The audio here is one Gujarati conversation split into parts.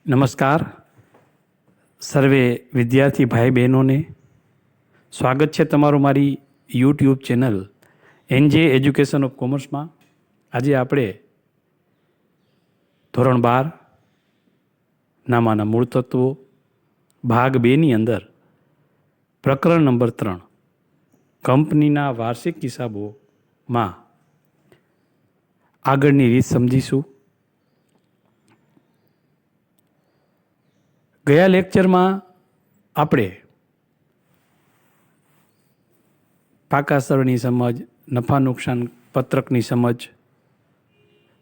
નમસ્કાર સર્વે વિદ્યાર્થી ભાઈ બહેનોને સ્વાગત છે તમારું મારી YouTube channel NJ education of કોમર્સમાં. આજે આપણે ધોરણ 12 નામાના મૂળ તત્વો ભાગ 2ની અંદર પ્રકરણ નંબર 3 કંપનીના વાર્ષિક હિસાબોમાં આગળની રીત સમજીશું. ગયા લેક્ચરમાં આપણે પાકા સરળની સમજ, નફા નુકસાન પત્રકની સમજ,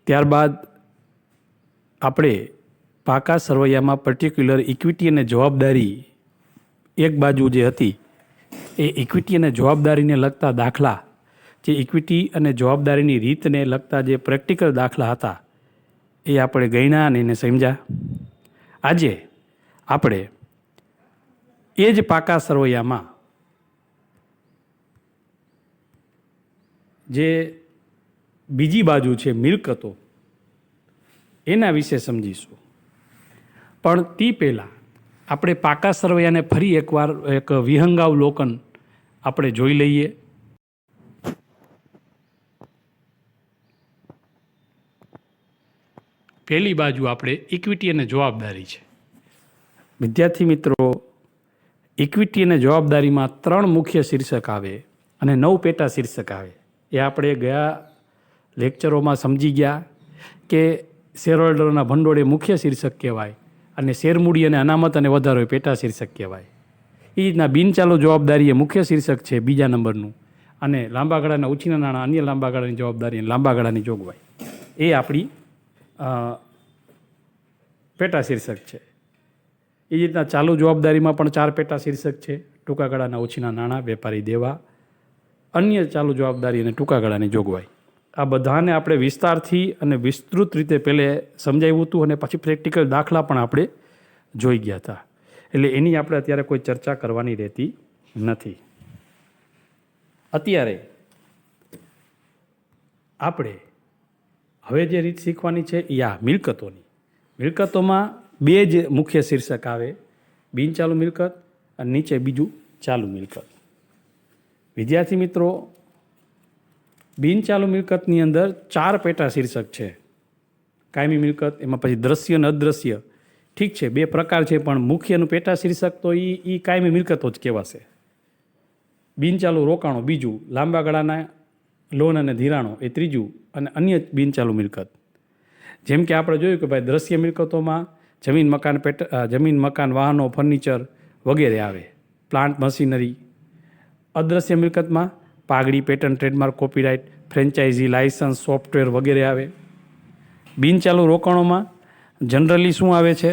ત્યારબાદ આપણે પાકા સરવૈયામાં પર્ટિક્યુલર ઇક્વિટી અને જવાબદારી એક બાજુ જે હતી એ ઇક્વિટી અને જવાબદારીને લગતા દાખલા, જે ઇક્વિટી અને જવાબદારીની રીતને લગતા જે પ્રેક્ટિકલ દાખલા હતા એ આપણે ગણ્યા અને એને સમજ્યા. આજે આપણે એ જ પાકા સરવૈયામાં જે બીજી બાજુ છે મિલકતો, એના વિશે સમજીશું. પણ તે પહેલાં આપણે પાકા સરવૈયાને ફરી એકવાર એક વિહંગાવલોકન આપણે જોઈ લઈએ. પહેલી બાજુ આપણે ઇક્વિટી અને જવાબદારી છે. વિદ્યાર્થી મિત્રો, ઇક્વિટી અને જવાબદારીમાં 3 મુખ્ય શીર્ષક આવે અને 9 પેટા શીર્ષક આવે. એ આપણે ગયા લેક્ચરોમાં સમજી ગયા કે શેરહોલ્ડરોના ભંડોળ એ મુખ્ય શીર્ષક કહેવાય અને શેરમૂડી અને અનામત અને વધારો એ પેટા શીર્ષક કહેવાય. એ રીતના બિનચાલુ જવાબદારી એ મુખ્ય શીર્ષક છે બીજા નંબરનું, અને લાંબા ગાળાના ઉછીના નાણાં, અન્ય લાંબા ગાળાની જવાબદારી અને લાંબા ગાળાની જોગવાઈ એ આપણી પેટા શીર્ષક છે. એ રીતના ચાલુ જવાબદારીમાં પણ 4 પેટા શીર્ષક છે: ટૂંકા ગાળાના ઓછીના નાણાં, વેપારી દેવા, અન્ય ચાલુ જવાબદારી અને ટૂંકા ગાળાની જોગવાઈ. આ બધાને આપણે વિસ્તારથી અને વિસ્તૃત રીતે પહેલે સમજાવ્યું હતું અને પછી પ્રેક્ટિકલ દાખલા પણ આપણે જોઈ ગયા હતા. એટલે એની આપણે અત્યારે કોઈ ચર્ચા કરવાની રહેતી નથી. અત્યારે આપણે હવે જે રીત શીખવાની છે એ આ મિલકતોની. મિલકતોમાં 2 જ મુખ્ય શીર્ષક આવે: બિનચાલુ મિલકત અને નીચે બીજું ચાલુ મિલકત. વિદ્યાર્થી મિત્રો, બિનચાલુ મિલકતની અંદર 4 પેટા શીર્ષક છે. કાયમી મિલકત, એમાં પછી દ્રશ્ય અને અદ્રશ્ય. ઠીક છે, 2 પ્રકાર છે, પણ મુખ્યનું પેટા શીર્ષક તો એ કાયમી મિલકતો જ કહેવાશે. બિનચાલુ રોકાણો બીજું, લાંબા ગાળાના લોન અને ધિરાણો એ ત્રીજું, અને અન્ય બિનચાલુ મિલકત. જેમ કે આપણે જોયું કે ભાઈ દ્રશ્ય મિલકતોમાં જમીન મકાન વાહનો ફર્નિચર વગેરે આવે, પ્લાન્ટ મશીનરી. અદ્રશ્ય મિલકતમાં પાઘડી, patent, trademark, copyright, franchise, licence, software વગેરે આવે. બિનચાલુ રોકાણોમાં જનરલી શું આવે છે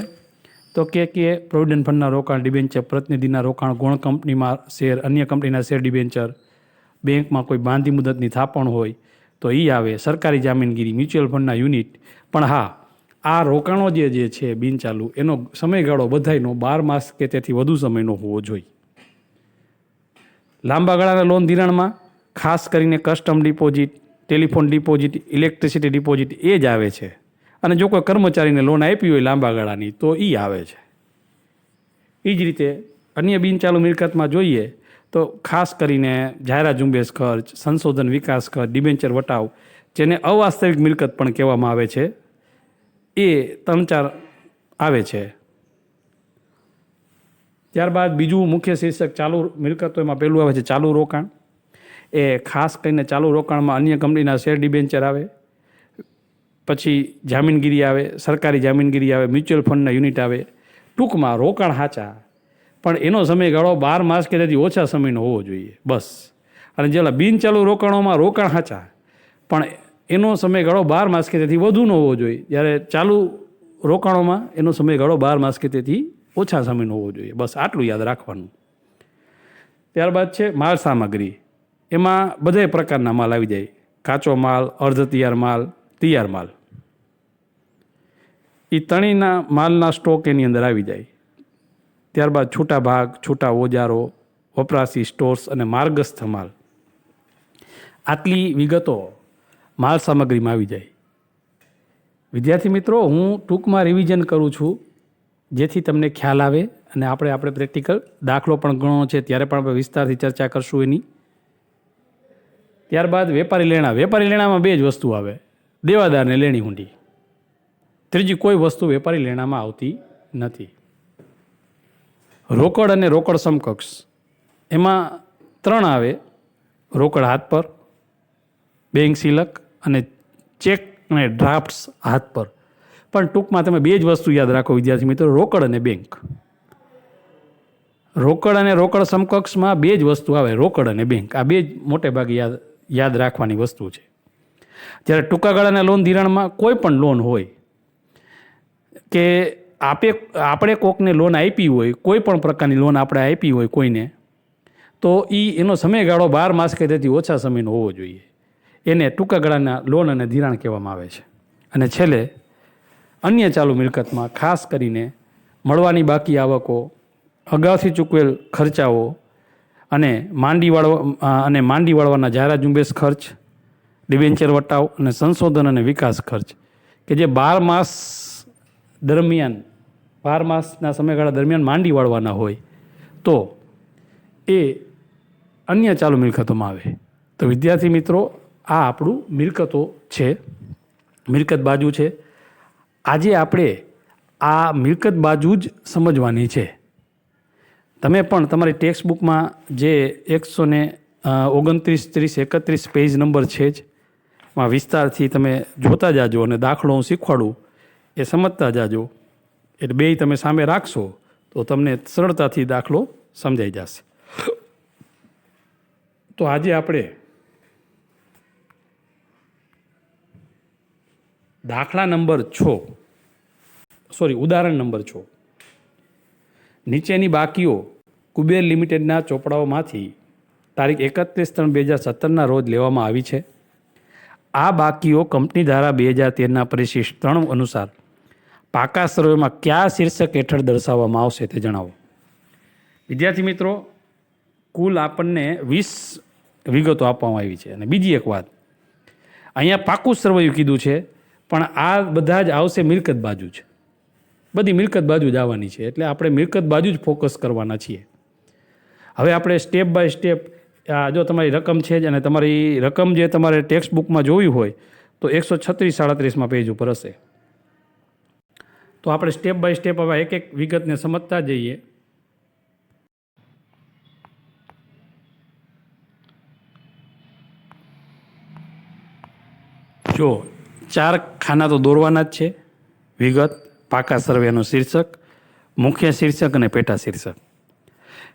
તો કે પ્રોવિડન્ટ ફંડના રોકાણ, ડિબેન્ચર, પ્રતિનિધિના રોકાણ, ગૌણ કંપનીમાં શેર, અન્ય કંપનીના શેર ડિબેન્ચર, બેંકમાં કોઈ બાંધી મુદતની થાપણ હોય તો એ આવે, સરકારી જામીનગીરી, મ્યુચ્યુઅલ ફંડના યુનિટ. પણ હા, આ રોકાણો જે છે બિનચાલુ, એનો સમયગાળો બધાયનો 12 માસ કે તેથી વધુ સમયનો હોવો જોઈએ. લાંબા ગાળાના લોન ધિરાણમાં ખાસ કરીને custom deposit, telephone deposit, electricity deposit એ જ આવે છે. અને જો કોઈ કર્મચારીને લોન આપી હોય લાંબા ગાળાની તો એ આવે છે. એ જ રીતે અન્ય બિનચાલુ મિલકતમાં જોઈએ તો ખાસ કરીને જાહેરાત ઝુંબેશ ખર્ચ, સંશોધન વિકાસ ખર્ચ, ડિબેન્ચર વટાવ, જેને અવાસ્તવિક મિલકત પણ કહેવામાં આવે છે, એ 3-4 આવે છે. ત્યારબાદ બીજું મુખ્ય શીર્ષક ચાલુ મિલકતો, એમાં પહેલું આવે છે ચાલુ રોકાણ. એ ખાસ કરીને ચાલુ રોકાણમાં અન્ય કંપનીના શેર ડિબેન્ચર આવે, પછી જામીનગીરી આવે, સરકારી જામીનગીરી આવે, મ્યુચ્યુઅલ ફંડના યુનિટ આવે. ટૂંકમાં રોકાણ સાચા, પણ એનો સમયગાળો 12 માસ કે તેથી ઓછા સમયનો હોવો જોઈએ, બસ. અને જેલા બિનચાલુ રોકાણોમાં રોકાણ સાચા, પણ એનો સમયગાળો 12 માસ કે તેથી વધુનો હોવો જોઈએ. જ્યારે ચાલુ રોકાણોમાં એનો સમયગાળો 12 માસ કે તેથી ઓછા સમયનો હોવો જોઈએ. બસ આટલું યાદ રાખવાનું. ત્યારબાદ છે માલ સામગ્રી. એમાં બધા પ્રકારના માલ આવી જાય: કાચો માલ, અર્ધ તૈયાર માલ, તૈયાર માલ. એ ત્રણેયના માલના સ્ટોક એની અંદર આવી જાય. ત્યારબાદ છૂટા ભાગ, છૂટા ઓજારો, વપરાશી સ્ટોર્સ અને માર્ગસ્થ માલ. આટલી વિગતો માલ સામગ્રીમાં આવી જાય. વિદ્યાર્થી મિત્રો, હું ટૂંકમાં રિવિઝન કરું છું જેથી તમને ખ્યાલ આવે અને આપણે પ્રેક્ટિકલ દાખલો પણ ગણો છે ત્યારે પણ આપણે વિસ્તારથી ચર્ચા કરશું એની. ત્યારબાદ વેપારી લેણા. વેપારી લેણામાં બે જ વસ્તુ આવે, દેવાદાર ને લેણી હુંડી. ત્રીજી કોઈ વસ્તુ વેપારી લેણામાં આવતી નથી. રોકડ અને રોકડ સમકક્ષ એમાં ત્રણ આવે, રોકડ હાથ પર, બેંક સિલક અને ચેક અને ડ્રાફ્ટ્સ હાથ પર. પણ ટૂંકમાં તમે બે જ વસ્તુ યાદ રાખો વિદ્યાર્થી મિત્રો, રોકડ અને બેંક. રોકડ અને રોકડ સમકક્ષમાં બે જ વસ્તુ આવે, રોકડ અને બેંક. આ બે જ મોટે ભાગે યાદ રાખવાની વસ્તુ છે. જ્યારે ટૂંકા ગાળાના લોન ધિરાણમાં કોઈ પણ લોન હોય કે આપણે કોકને લોન આપી હોય, કોઈ પણ પ્રકારની લોન આપણે આપી હોય કોઈને, તો એનો સમયગાળો 12 માસ કે તેથી ઓછા સમયનો હોવો જોઈએ. એને ટૂંકા ગાળાના લોન અને ધિરાણ કહેવામાં આવે છે. અને છેલ્લે અન્ય ચાલુ મિલકતમાં ખાસ કરીને મળવાની બાકી આવકો, અગાઉથી ચૂકવેલ ખર્ચાઓ અને માંડી વાળવાના જાહેરાત ઝુંબેશ ખર્ચ, ડિબેન્ચર વટાવ અને સંશોધન અને વિકાસ ખર્ચ કે જે 12 માસ દરમિયાન 12 માસના સમયગાળા દરમિયાન માંડી વાળવાના હોય તો એ અન્ય ચાલુ મિલકતોમાં આવે. તો વિદ્યાર્થી મિત્રો, આ આપણું મિલકતો છે, મિલકત બાજુ છે. આજે આપણે આ મિલકત બાજુ જ સમજવાની છે. તમે પણ તમારી ટેક્સ્ટ બુકમાં જે 129, 30, 31 પેજ નંબર છે જ માં વિસ્તારથી તમે જોતા જાજો અને દાખલો હું શીખવાડું એ સમજતા જાજો. એટલે બેય તમે સામે રાખશો તો તમને સરળતાથી દાખલો સમજાઈ જશે. તો આજે આપણે દાખલા નંબર 6, ઉદાહરણ નંબર 6, નીચેની બાકીઓ કુબેર લિમિટેડના ચોપડાઓમાંથી તારીખ 31/3/2017 રોજ લેવામાં આવી છે. આ બાકીઓ કંપની ધારા 2013ના પરિશિષ્ટ 3 અનુસાર પાકા સર્વેમાં કયા શીર્ષક હેઠળ દર્શાવવામાં આવશે તે જણાવો. વિદ્યાર્થી મિત્રો, કુલ આપણને 20 વિગતો આપવામાં આવી છે. અને બીજી એક વાત, અહીંયા પાકું સર્વેયું કીધું છે, પણ આ બધા જ આવશે મિલકત બાજુ જ. બધી મિલકત બાજુ જ આવવાની છે. એટલે આપણે મિલકત બાજુ જ ફોકસ કરવાના છીએ. હવે આપણે સ્ટેપ બાય સ્ટેપ, જો તમારી રકમ છે જ અને તમારી રકમ જે તમારે ટેક્સ્ટ બુકમાં જોવી હોય તો 136-37માં પેજ ઉપર હશે. તો આપણે સ્ટેપ બાય સ્ટેપ હવે એક એક વિગતને સમજતા જઈએ. જો 4 ખાના તો દોરવાના જ છે. વિગત, પાકા સર્વેનું શીર્ષક, મુખ્ય શીર્ષક અને પેટા શીર્ષક.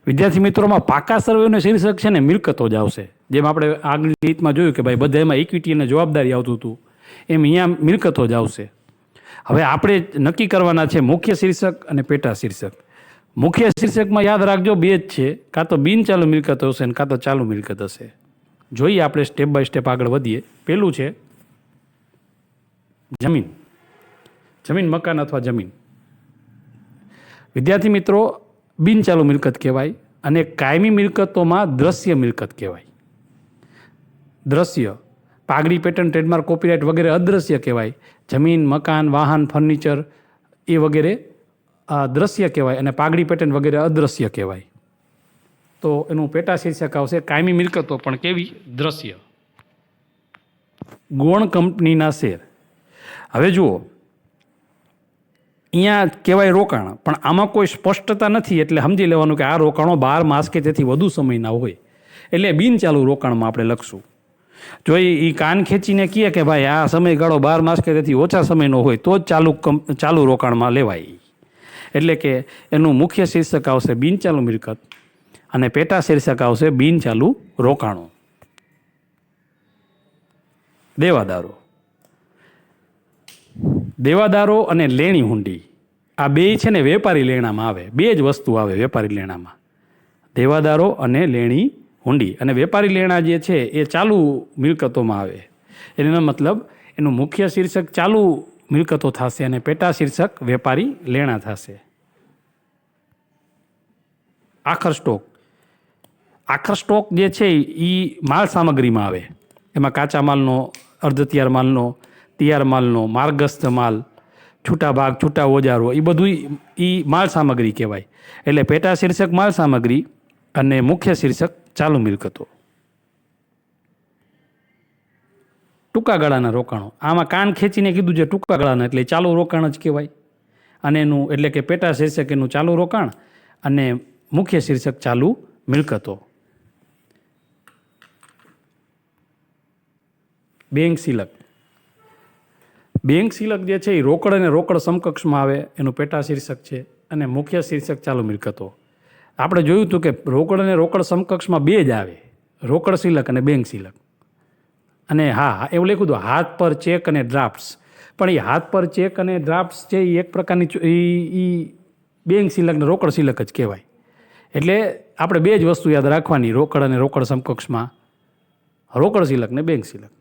વિદ્યાર્થી મિત્રોમાં પાકા સર્વેનું શીર્ષક છે ને મિલકતો જ આવશે. જેમ આપણે આગળની રીતમાં જોયું કે ભાઈ બધા એમાં ઇક્વિટી અને જવાબદારી આવતું હતું, એમ અહીંયા મિલકતો જ આવશે. હવે આપણે નક્કી કરવાના છે મુખ્ય શીર્ષક અને પેટા શીર્ષક. મુખ્ય શીર્ષકમાં યાદ રાખજો બે જ છે, કાં તો બિનચાલુ મિલકત હશે અને કાં તો ચાલુ મિલકત હશે. જોઈએ આપણે સ્ટેપ બાય સ્ટેપ આગળ વધીએ. પહેલું છે જમીન, મકાન અથવા જમીન. વિદ્યાર્થી મિત્રો, બિનચાલુ મિલકત કહેવાય અને કાયમી મિલકતોમાં દ્રશ્ય મિલકત કહેવાય. દ્રશ્ય, પાઘડી, પેટર્ન, ટ્રેડમાર્ક, કોપીરાઇટ વગેરે અદ્રશ્ય કહેવાય. જમીન, મકાન, વાહન, ફર્નિચર એ વગેરે દ્રશ્ય કહેવાય અને પાઘડી, પેટર્ન વગેરે અદ્રશ્ય કહેવાય. તો એનું પેટા શીર્ષક આવશે કાયમી મિલકતો પણ કેવી? દ્રશ્ય. ગૌણ કંપનીના શેર. હવે જુઓ, અહીંયા કહેવાય રોકાણ, પણ આમાં કોઈ સ્પષ્ટતા નથી. એટલે સમજી લેવાનું કે આ રોકાણો 12 માસ કે તેથી વધુ સમયના હોય. એટલે બિનચાલુ રોકાણમાં આપણે લખશું. જો એ કાન ખેંચીને કહે કે ભાઈ આ સમયગાળો 12 માસ કે તેથી ઓછા સમયનો હોય તો જ ચાલુ રોકાણમાં લેવાય. એટલે કે એનું મુખ્ય શીર્ષક આવશે બિનચાલુ મિલકત અને પેટા શીર્ષક આવશે બિનચાલુ રોકાણો. દેવાદારો અને લેણી હુંડી, આ બે છે ને વેપારી લેણામાં આવે. બે જ વસ્તુ આવે વેપારી લેણામાં, દેવાદારો અને લેણી હુંડી. અને વેપારી લેણા જે છે એ ચાલુ મિલકતોમાં આવે. એનો મતલબ એનું મુખ્ય શીર્ષક ચાલુ મિલકતો થશે અને પેટા શીર્ષક વેપારી લેણા થશે. આખર સ્ટોક જે છે એ માલ સામગ્રીમાં આવે. એમાં કાચા માલનો, અર્ધ તૈયાર માલનો, તૈયાર માલનો, માર્ગસ્થ માલ, છૂટા ભાગ, છૂટા ઓજારો, એ બધું એ માલ સામગ્રી કહેવાય. એટલે પેટા શીર્ષક માલ સામગ્રી અને મુખ્ય શીર્ષક ચાલુ મિલકતો. ટૂંકા ગાળાના રોકાણો, આમાં કાન ખેંચીને કીધું છે ટૂંકા ગાળાના, એટલે ચાલુ રોકાણ જ કહેવાય. અને એનું એટલે કે પેટા શીર્ષક એનું ચાલુ રોકાણ અને મુખ્ય શીર્ષક ચાલુ મિલકતો. બેંક શિલક, બેંક શિલક જે છે એ રોકડ અને રોકડ સમકક્ષમાં આવે, એનું પેટા શીર્ષક છે અને મુખ્ય શીર્ષક ચાલુ મિલકતો. આપણે જોયું હતું કે રોકડ અને રોકડ સમકક્ષમાં બે જ આવે, રોકડ શિલક અને બેંક શિલક. અને હા, એવું લખ્યું હતું હાથ પર ચેક અને ડ્રાફ્ટ્સ, પણ એ હાથ પર ચેક અને ડ્રાફ્ટ્સ છે એ એક પ્રકારની બેંક શિલક ને રોકડ શિલક જ કહેવાય. એટલે આપણે બે જ વસ્તુ યાદ રાખવાની, રોકડ અને રોકડ સમકક્ષમાં રોકડ શિલક ને બેંક શિલક.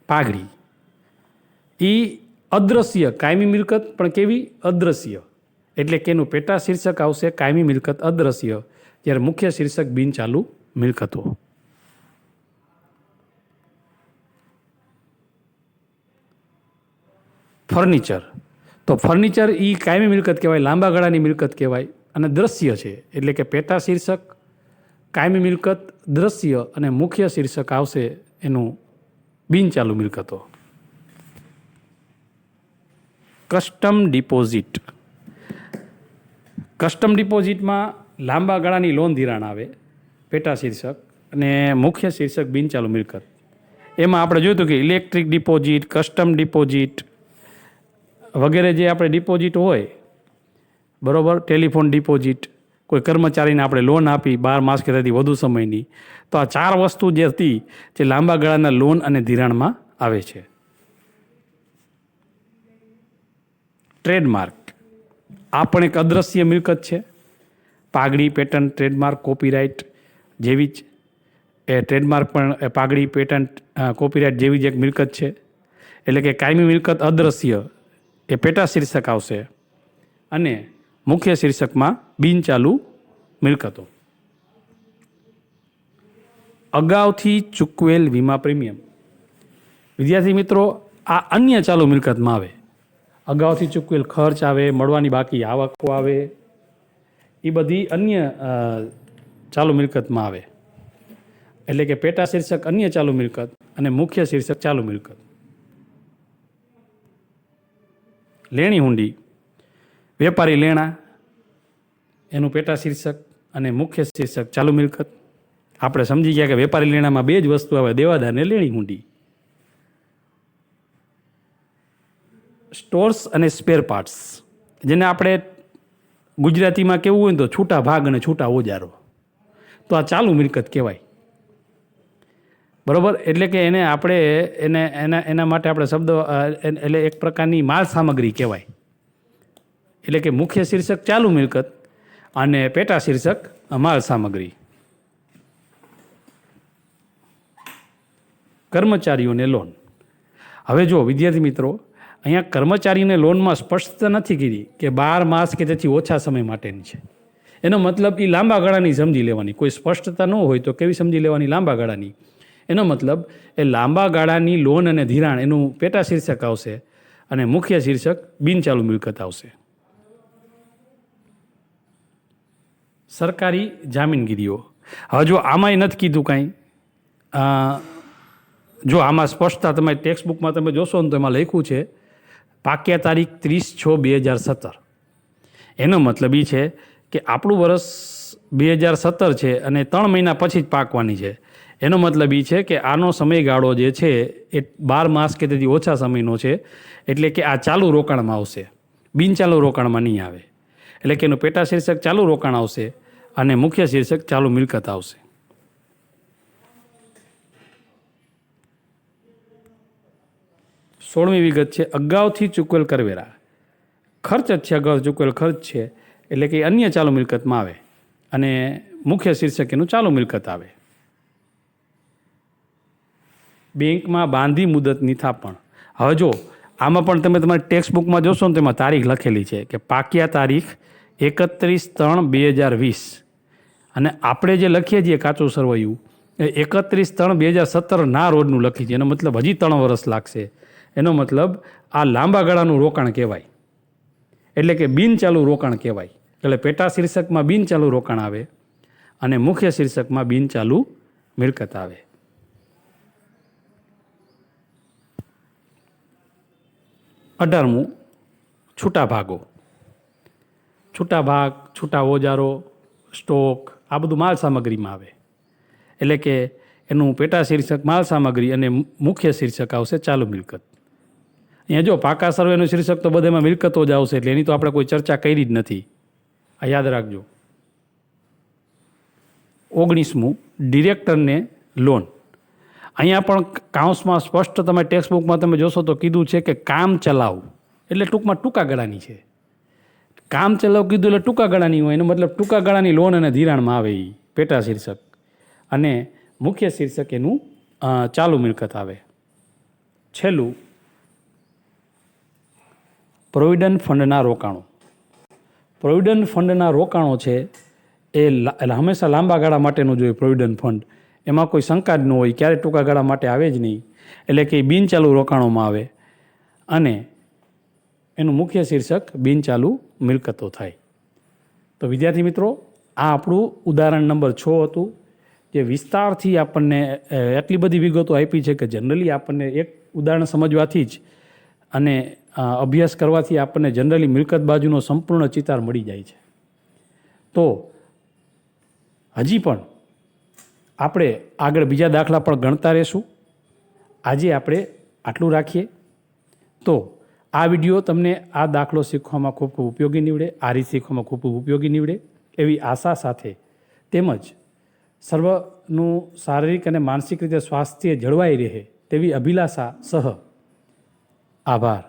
પાઘડી, એ અદ્રશ્ય કાયમી મિલકત, પણ કેવી? અદ્રશ્ય. એટલે કે એનું પેટા શીર્ષક આવશે કાયમી મિલકત અદ્રશ્ય, જ્યારે મુખ્ય શીર્ષક બિનચાલુ મિલકતો. ફર્નિચર, તો ફર્નિચર એ કાયમી મિલકત કહેવાય, લાંબા ગાળાની મિલકત કહેવાય અને દ્રશ્ય છે. એટલે કે પેટા શીર્ષક કાયમી મિલકત દ્રશ્ય અને મુખ્ય શીર્ષક આવશે એનું બિનચાલુ મિલકતો. કસ્ટમ ડિપોઝિટ, કસ્ટમ ડિપોઝિટમાં લાંબા ગાળાની લોન ધિરાણ આવે, પેટા શીર્ષક અને મુખ્ય શીર્ષક બિનચાલુ મિલકત. એમાં આપણે જોયું હતું કે ઇલેક્ટ્રિક ડિપોઝિટ, કસ્ટમ ડિપોઝિટ વગેરે જે આપણે ડિપોઝિટ હોય, બરાબર, ટેલિફોન ડિપોઝિટ, કોઈ કર્મચારીને આપણે લોન આપી 12 માસ કે તેથી વધુ સમયની, તો આ 4 વસ્તુ જે હતી જે લાંબા ગાળાના લોન અને ધિરાણમાં આવે છે. ટ્રેડમાર્ક, આ પણ એક અદ્રશ્ય મિલકત છે. પાઘડી, પેટન્ટ, ટ્રેડમાર્ક, કોપીરાઇટ જેવી જ એ ટ્રેડમાર્ક પણ પાઘડી, પેટન્ટ, કોપીરાઇટ જેવી જ એક મિલકત છે. એટલે કે કાયમી મિલકત અદ્રશ્ય એ પેટા શીર્ષક આવશે અને મુખ્ય શીર્ષકમાં બિનચાલુ મિલકતો. અગાઉથી ચૂકવેલ વીમા પ્રીમિયમ, વિદ્યાર્થી મિત્રો, આ અન્ય ચાલુ મિલકતમાં આવે. અગાઉથી ચૂકવેલ ખર્ચ આવે, મળવાની બાકી આવકો આવે, એ બધી અન્ય ચાલુ મિલકતમાં આવે. એટલે કે પેટા શીર્ષક અન્ય ચાલુ મિલકત અને મુખ્ય શીર્ષક ચાલુ મિલકત. લેણી હુંડી, વેપારી લેણા, એનું પેટા શીર્ષક અને મુખ્ય શીર્ષક ચાલુ મિલકત. આપણે સમજી ગયા કે વેપારી લેણામાં બે જ વસ્તુ આવે, દેવાદાર ને લેણી હુંડી. સ્ટોર્સ અને સ્પેર પાર્ટ્સ, જેને આપણે ગુજરાતીમાં કેવું હોય તો છૂટા ભાગ અને છૂટા ઓજારો, તો આ ચાલુ મિલકત કહેવાય. બરાબર, એટલે કે એને આપણે એના માટે આપણે શબ્દ એટલે એક પ્રકારની માલ સામગ્રી કહેવાય. એટલે કે મુખ્ય શીર્ષક ચાલુ મિલકત અને પેટા શીર્ષક માલ સામગ્રી. કર્મચારીઓને લોન, હવે જો વિદ્યાર્થી મિત્રો, અહીંયા કર્મચારીને લોનમાં સ્પષ્ટતા નથી કીધી કે 12 માસ કે તેથી ઓછા સમય માટેની છે. એનો મતલબ એ લાંબા ગાળાની સમજી લેવાની. કોઈ સ્પષ્ટતા ન હોય તો કેવી સમજી લેવાની? લાંબા ગાળાની. એનો મતલબ એ લાંબા ગાળાની લોન અને ધિરાણ એનું પેટા શીર્ષક આવશે અને મુખ્ય શીર્ષક બિનચાલુ મિલકત આવશે. સરકારી જામીનગીરીઓ, હવે જો આમાંય નથી કીધું કાંઈ. જો આમાં સ્પષ્ટતા તમારી ટેક્સ્ટ બુકમાં તમે જોશો ને તો એમાં લખ્યું છે પાક્યા તારીખ 30/6/2017. એનો મતલબ એ છે કે આપણું વર્ષ 2017 છે અને 3 મહિના પછી જ પાકવાની છે. એનો મતલબ એ છે કે આનો સમયગાળો જે છે એ 12 માસ કે તેથી ઓછા સમયનો છે. એટલે કે આ ચાલુ રોકાણમાં આવશે, બિનચાલુ રોકાણમાં નહીં આવે. એટલે કે એનું પેટા શીર્ષક ચાલુ રોકાણ આવશે અને મુખ્ય શીર્ષક ચાલુ મિલકત આવશે. સોળમી વિગત છે અગાઉથી ચૂકવેલ કરવેરા. ખર્ચ જ છે, અગાઉ ચૂકવેલ ખર્ચ છે, એટલે કે અન્ય ચાલુ મિલકતમાં આવે અને મુખ્ય શીર્ષક એનું ચાલુ મિલકત આવે. બેંકમાં બાંધી મુદતની થાપણ, હવે જો આમાં પણ તમે તમારી ટેક્સ્ટ બુકમાં જોશો ને તેમાં તારીખ લખેલી છે કે પાક્યા તારીખ 31/3/2020 અને આપણે જે લખીએ છીએ કાચું સરવૈયું એ 31/3/2017 ના રોજનું લખી છે. એનો મતલબ હજી 3 વર્ષ લાગશે. એનો મતલબ આ લાંબા ગાળાનું રોકાણ કહેવાય, એટલે કે બિનચાલુ રોકાણ કહેવાય. એટલે પેટા શીર્ષકમાં બિનચાલુ રોકાણ આવે અને મુખ્ય શીર્ષકમાં બિનચાલુ મિલકત આવે. અઢારમું, છૂટા ભાગો. છૂટા ભાગ, છૂટા ઓજારો, સ્ટોક, આ બધું માલ સામગ્રીમાં આવે. એટલે કે એનું પેટા શીર્ષક માલ સામગ્રી અને મુખ્ય શીર્ષક આવશે ચાલુ મિલકત. અહીંયા જો પાકા સર્વેનું શીર્ષક તો બધામાં મિલકતો જ આવશે, એટલે એની તો આપણે કોઈ ચર્ચા કરી જ નથી, આ યાદ રાખજો. 19મું, ડિરેક્ટરને લોન. અહીંયા પણ કાઉન્સમાં સ્પષ્ટ તમે ટેક્સ્ટ બુકમાં તમે જોશો તો કીધું છે કે કામ ચલાવ, એટલે ટૂંકમાં ટૂંકા ગાળાની છે. કામ ચલાવ કીધું એટલે ટૂંકા ગાળાની હોય, એનો મતલબ ટૂંકા ગાળાની લોન અને ધિરાણમાં આવે એ પેટા શીર્ષક, અને મુખ્ય શીર્ષક એનું ચાલુ મિલકત આવે. છેલ્લું, પ્રોવિડન્ટ ફંડના રોકાણો. પ્રોવિડન્ટ ફંડના રોકાણો છે એ હંમેશા લાંબા ગાળા માટેનું જોઈએ. પ્રોવિડન્ટ ફંડ એમાં કોઈ શંકા જ ન હોય, ક્યારે ટૂંકા ગાળા માટે આવે જ નહીં, એટલે કે બિનચાલુ રોકાણોમાં આવે અને એનું મુખ્ય શીર્ષક બિનચાલુ મિલકતો થાય. તો વિદ્યાર્થી મિત્રો, આ આપણું ઉદાહરણ નંબર 6 હતું, જે વિસ્તારથી આપણને એટલી બધી વિગતો આપી છે કે જનરલી આપણને એક ઉદાહરણ સમજવાથી જ અને અભ્યાસ કરવાથી આપણને જનરલી મિલકત બાજુનો સંપૂર્ણ ચિતાર મળી જાય છે. તો હજી પણ આપણે આગળ બીજા દાખલા પણ ગણતા રહેશું. આજે આપણે આટલું રાખીએ. તો આ વિડીયો તમને આ દાખલો શીખવામાં ખૂબ ખૂબ ઉપયોગી નીવડે, આ રીત શીખવામાં ખૂબ ખૂબ ઉપયોગી નીવડે એવી આશા સાથે, તેમજ સર્વનું શારીરિક અને માનસિક રીતે સ્વાસ્થ્ય જળવાઈ રહે તેવી અભિલાષા સહ આભાર.